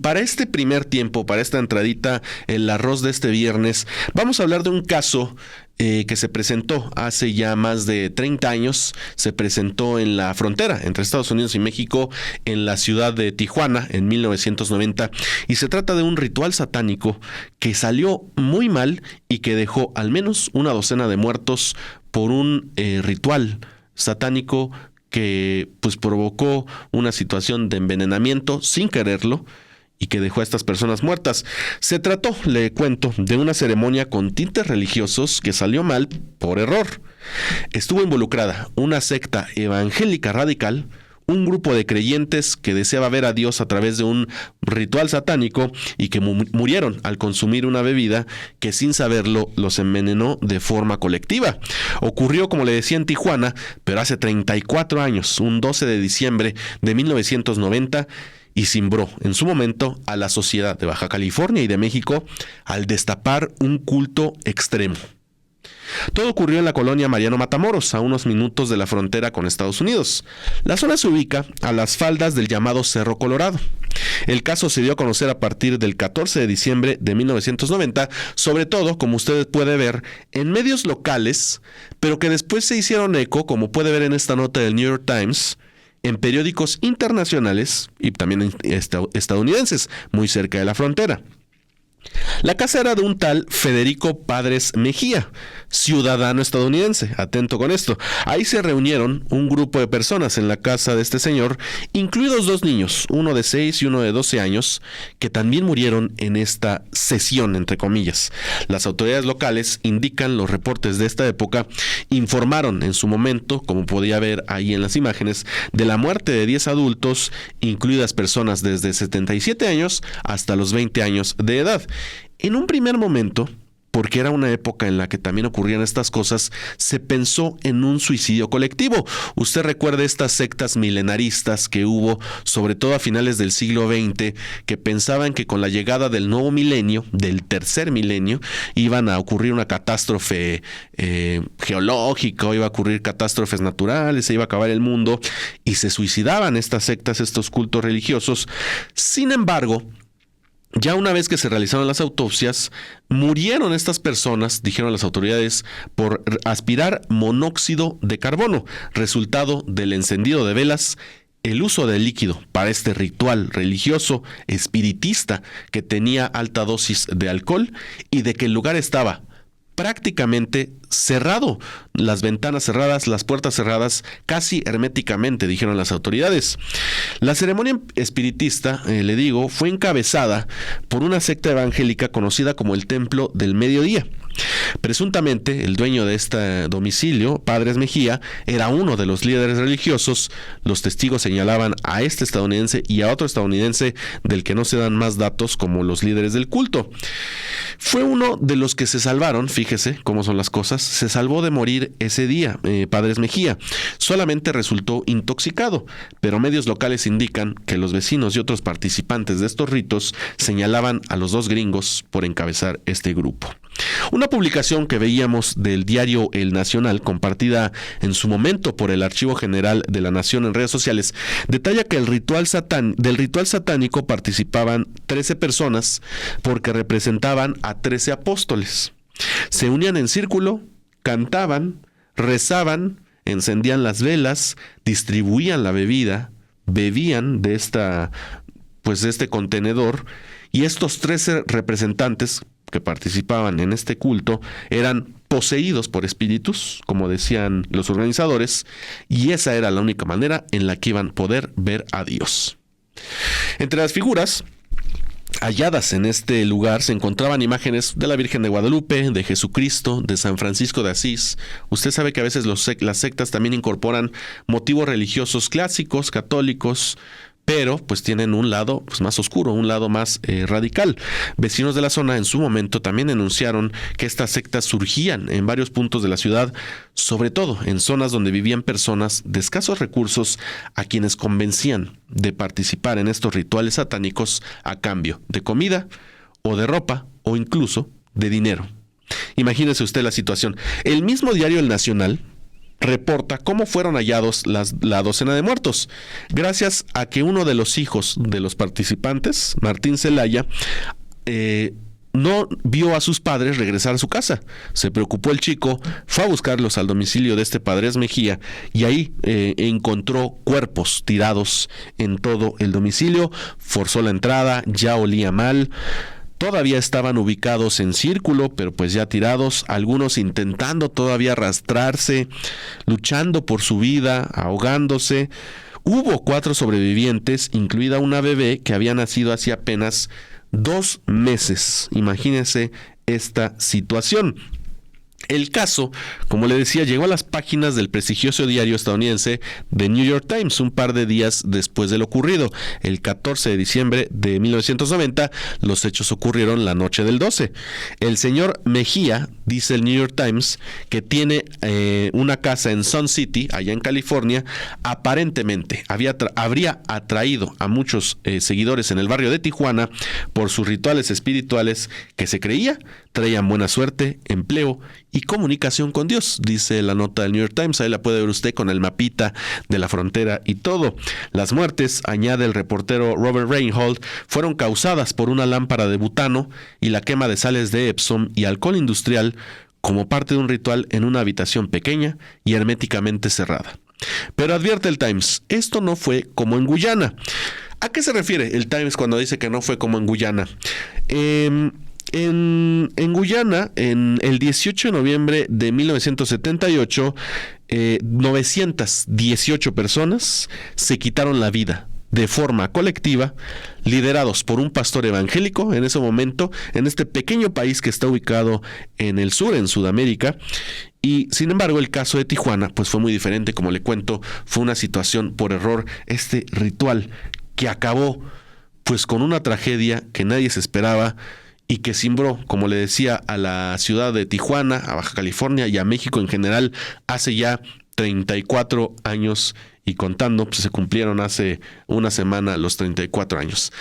Para este primer tiempo, para esta entradita, el arroz de este viernes, vamos a hablar de un caso que se presentó hace ya más de 30 años. Se presentó en la frontera entre Estados Unidos y México, en la ciudad de Tijuana, en 1990, y se trata de un ritual satánico que salió muy mal y que dejó al menos una docena de muertos por un ritual satánico que pues provocó una situación de envenenamiento sin quererlo y que dejó a estas personas muertas. Se trató, le cuento, de una ceremonia con tintes religiosos que salió mal por error. Estuvo involucrada una secta evangélica radical, un grupo de creyentes que deseaba ver a Dios a través de un ritual satánico y que murieron al consumir una bebida que sin saberlo los envenenó de forma colectiva. Ocurrió, como le decía, en Tijuana, pero hace 34 años, un 12 de diciembre de 1990, y cimbró en su momento a la sociedad de Baja California y de México al destapar un culto extremo. Todo ocurrió en la colonia Mariano Matamoros, a unos minutos de la frontera con Estados Unidos. La zona se ubica a las faldas del llamado Cerro Colorado. El caso se dio a conocer a partir del 14 de diciembre de 1990, sobre todo, como usted puede ver, en medios locales, pero que después se hicieron eco, como puede ver en esta nota del New York Times, en periódicos internacionales y también estadounidenses, muy cerca de la frontera. La casa era de un tal Federico Padres Mejía, ciudadano estadounidense. Atento con esto. Ahí se reunieron un grupo de personas en la casa de este señor, incluidos dos niños, uno de 6 y uno de 12 años, que también murieron en esta sesión, entre comillas. Las autoridades locales indican, los reportes de esta época informaron en su momento, como podía ver ahí en las imágenes, de la muerte de 10 adultos, incluidas personas desde 77 años hasta los 20 años de edad. En un primer momento, porque era una época en la que también ocurrían estas cosas, se pensó en un suicidio colectivo. Usted recuerda estas sectas milenaristas que hubo, sobre todo a finales del siglo XX, que pensaban que con la llegada del nuevo milenio, del tercer milenio, iban a ocurrir una catástrofe geológica, o iba a ocurrir catástrofes naturales, se iba a acabar el mundo, y se suicidaban estas sectas, estos cultos religiosos. Sin embargo, ya una vez que se realizaron las autopsias, murieron estas personas, dijeron las autoridades, por aspirar monóxido de carbono, resultado del encendido de velas, el uso de líquido para este ritual religioso espiritista que tenía alta dosis de alcohol y de que el lugar estaba prácticamente cerrado, las ventanas cerradas, las puertas cerradas, casi herméticamente, dijeron las autoridades. La ceremonia espiritista, le digo, fue encabezada por una secta evangélica conocida como el Templo del Mediodía. Presuntamente, el dueño de este domicilio, Padres Mejía, era uno de los líderes religiosos. Los testigos señalaban a este estadounidense y a otro estadounidense del que no se dan más datos como los líderes del culto. Fue uno de los que se salvaron, fíjese cómo son las cosas, se salvó de morir ese día, Padres Mejía. Solamente resultó intoxicado, pero medios locales indican que los vecinos y otros participantes de estos ritos señalaban a los dos gringos por encabezar este grupo. Una publicación que veíamos del diario El Nacional, compartida en su momento por el Archivo General de la Nación en redes sociales, detalla que del ritual satánico participaban 13 personas porque representaban a 13 apóstoles. Se unían en círculo, cantaban, rezaban, encendían las velas, distribuían la bebida, bebían de este contenedor, y estos 13 representantes que participaban en este culto eran poseídos por espíritus, como decían los organizadores, y esa era la única manera en la que iban a poder ver a Dios. Entre las figuras halladas en este lugar se encontraban imágenes de la Virgen de Guadalupe, de Jesucristo, de San Francisco de Asís. Usted sabe que a veces las sectas también incorporan motivos religiosos clásicos, católicos, pero pues tienen un lado más oscuro, un lado más radical. Vecinos de la zona en su momento también denunciaron que estas sectas surgían en varios puntos de la ciudad, sobre todo en zonas donde vivían personas de escasos recursos a quienes convencían de participar en estos rituales satánicos a cambio de comida o de ropa o incluso de dinero. Imagínese usted la situación. El mismo diario El Nacional reporta cómo fueron hallados la docena de muertos, gracias a que uno de los hijos de los participantes, Martín Celaya, no vio a sus padres regresar a su casa. Se preocupó el chico, fue a buscarlos al domicilio de este Padres Mejía y ahí encontró cuerpos tirados en todo el domicilio, forzó la entrada, ya olía mal. Todavía estaban ubicados en círculo, pero pues ya tirados, algunos intentando todavía arrastrarse, luchando por su vida, ahogándose. Hubo 4 sobrevivientes, incluida una bebé que había nacido hace apenas 2 meses. Imagínense esta situación. El caso, como le decía, llegó a las páginas del prestigioso diario estadounidense The New York Times un par de días después de lo ocurrido. El 14 de diciembre de 1990, los hechos ocurrieron la noche del 12. El señor Mejía, dice el New York Times, que tiene una casa en Sun City, allá en California, aparentemente habría atraído a muchos seguidores en el barrio de Tijuana por sus rituales espirituales que se creía traían buena suerte, empleo y comunicación con Dios, dice la nota del New York Times. Ahí la puede ver usted con el mapita de la frontera y todo. Las muertes, añade el reportero Robert Reinhold, fueron causadas por una lámpara de butano y la quema de sales de Epsom y alcohol industrial como parte de un ritual en una habitación pequeña y herméticamente cerrada. Pero advierte el Times, esto no fue como en Guyana. ¿A qué se refiere el Times cuando dice que no fue como en Guyana? En Guyana, en el 18 de noviembre de 1978, 918 personas se quitaron la vida de forma colectiva, liderados por un pastor evangélico en ese momento, en este pequeño país que está ubicado en el sur, en Sudamérica. Y sin embargo, el caso de Tijuana pues fue muy diferente. Como le cuento, fue una situación por error, este ritual que acabó pues con una tragedia que nadie se esperaba y que cimbró, como le decía, a la ciudad de Tijuana, a Baja California y a México en general hace ya 34 años y contando, pues se cumplieron hace una semana los 34 años.